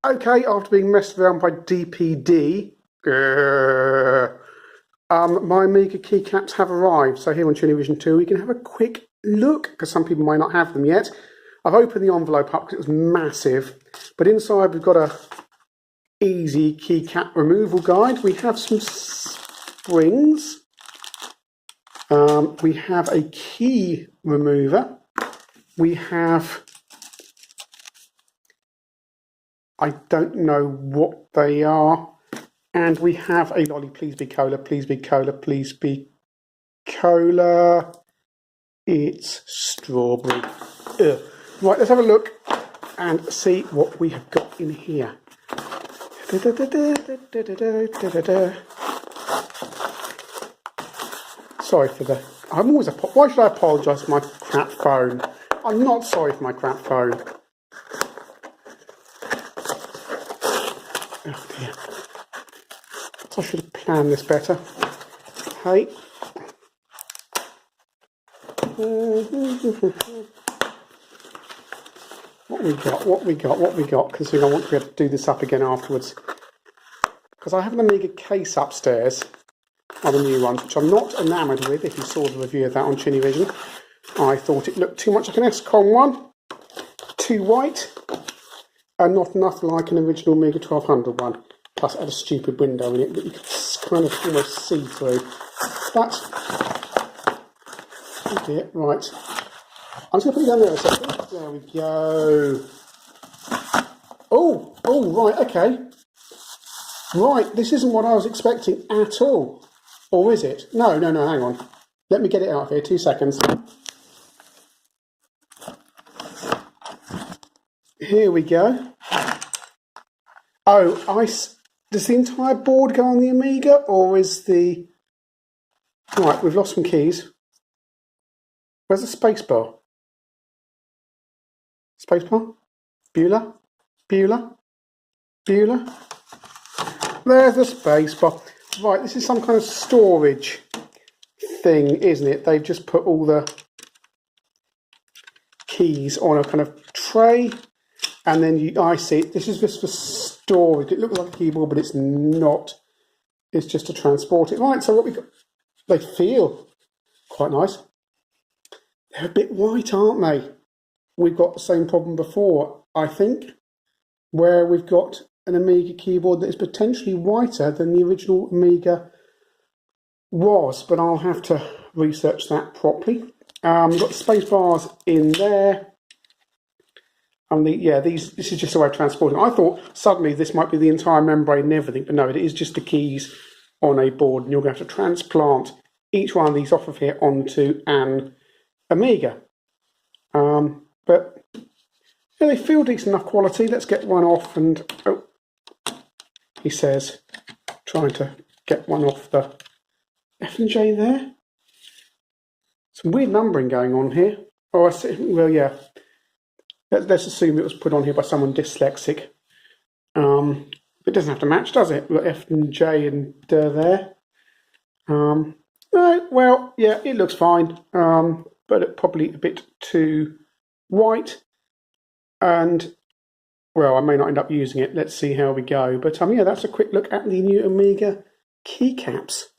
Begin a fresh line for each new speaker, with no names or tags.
Okay, after being messed around by DPD, my Amiga keycaps have arrived. So here on Vision 2, we can have a quick look, because some people might not have them yet. I've opened the envelope up because it was massive, but inside we've got a easy keycap removal guide. We have some springs. We have a key remover. We have, I don't know what they are. And we have a lolly. Please be cola, please be cola, please be cola. It's strawberry. Ugh. Right, let's have a look and see what we have got in here. Sorry for the... Why should I apologise for my crap phone? I'm not sorry for my crap phone. Oh dear. I should have planned this better. Hey. What we got, considering I want to be able to do this up again afterwards. Because I have an Amiga case upstairs, one of the new ones, which I'm not enamoured with. If you saw the review of that on Vision, I thought it looked too much like an SCOM one, too white, and not enough like an original Amiga 1200 one. Plus it had a stupid window in it that you could kind of almost see through. That's... oh dear, right. I'm just going to put it down there a second. There we go. Oh, right, okay. Right, this isn't what I was expecting at all. Or is it? No, hang on. Let me get it out here, 2 seconds. Here we go. Oh, does the entire board go on the Amiga, or is the... Right, we've lost some keys. Where's the spacebar? Spacebar? Beulah? There's the spacebar. Right, this is some kind of storage thing, isn't it? They've just put all the keys on a kind of tray, and then I see it. This is just for storage. It looks like a keyboard, but it's not. It's just to transport it. Right, so what we got? They feel quite nice. They're a bit white, aren't they? We've got the same problem before, I think, where we've got an Amiga keyboard that is potentially whiter than the original Amiga was, but I'll have to research that properly. We've got the space bars in there. And this is just a way of transporting. I thought suddenly this might be the entire membrane and everything, but no, it is just the keys on a board, and you're going to have to transplant each one of these off of here onto an Amiga. But yeah, they feel decent enough quality. Let's get one off, and oh, he says, trying to get one off the F and J there. Some weird numbering going on here. Oh, I see. Well, yeah. Let's assume it was put on here by someone dyslexic. It doesn't have to match, does it? We've got F and J and there. No, well, yeah, it looks fine, but it probably a bit too white. And, well, I may not end up using it. Let's see how we go. But, yeah, that's a quick look at the new Amiga keycaps.